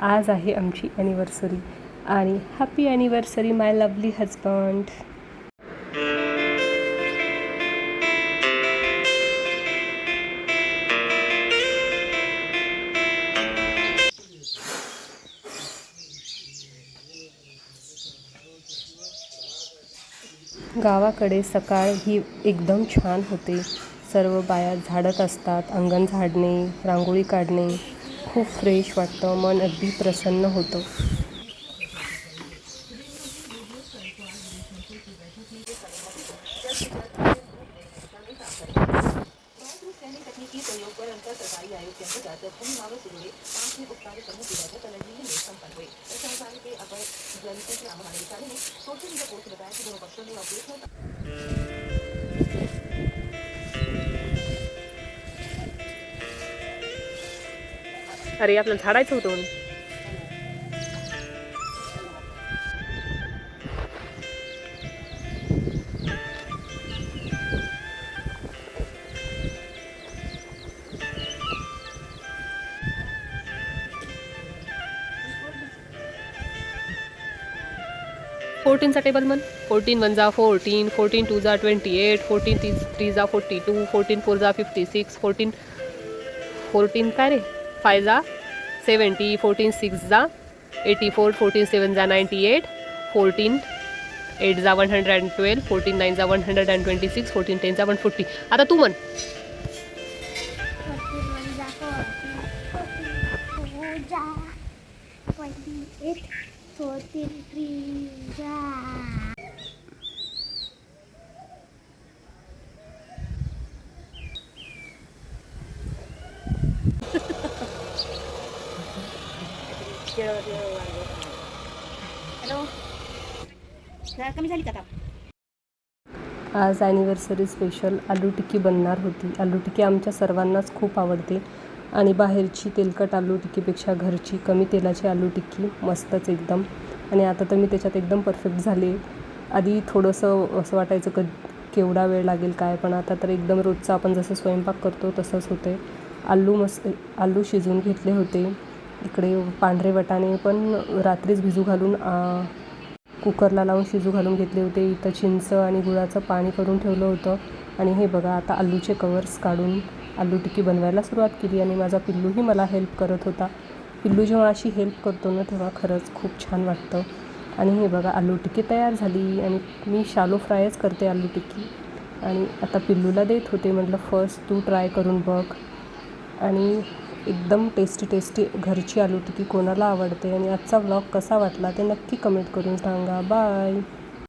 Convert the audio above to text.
आज आहे आमची ॲनिव्हर्सरी आणि हॅपी ॲनिव्हर्सरी माय लवली हजबंड. गावाकडे सकाळ ही एकदम छान होते. सर्व बाया झाडत असतात. अंगण झाडणे, रांगोळी काढणे खूप फ्रेश वाटतं. मन अगदी प्रसन्न होतं. अरे आपल्याला झाडायचं होतं. 14 चा टेबल म्हण. 14 1 जा 14, 14 2 जा 28, 14 3 जा 42, 14 4 जा 56, 14 काय रे 5 जा 70, 14 6 जा 84, 14 7 जा 98, 14 8 जा 112, 14 9 जा 126, 14 10 जा 140. आता तू म्हण. 14 3 जा. हॅलो, कमी झाली का? आज ॲनिव्हर्सरी स्पेशल आलू टिक्की बनणार होती. आलू टिक्की आमच्या सर्वांनाच खूप आवडते आणि बाहेरची तेलकट आलू टिक्कीपेक्षा घरची कमी तेलाची आलू टिक्की मस्तच एकदम. आणि आता तर मी त्याच्यात एकदम परफेक्ट झाले. आधी थोडंसं असं वाटायचं केवढा वेळ लागेल काय, पण आता तर एकदम रोजचा आपण जसं स्वयंपाक करतो तसंच होते. आलू शिजवून घेतले होते. इकडे पांढरे वाटाणे पण रात्रीच भिजू घालून कुकरला लावून शिजू घालून घेतले होते. इथं चिंच आणि गुळाचं पाणी करून ठेवलं होतं. आणि हे बघा आता आलूचे कवर्स काढून आलू टिक्की बनवायला सुरुवात केली. आणि माझा पिल्लूही मला हेल्प करत होता. पिल्लू जेव्हा अशी हेल्प करतो ना तेव्हा खरंच खूप छान वाटतं. आणि हे बघा आलू टिक्की तयार झाली. आणि मी शालो फ्रायच करते आलू टिक्की. आणि आता पिल्लूला देत होते. म्हटलं फर्स्ट तू ट्राय करून बघ. आणि एकदम टेस्टी घरची आलू टिक्की कोणाला आवडते. आणि आजचा व्लॉग कसा वाटला ते नक्की कमेंट करून सांगा. बाय.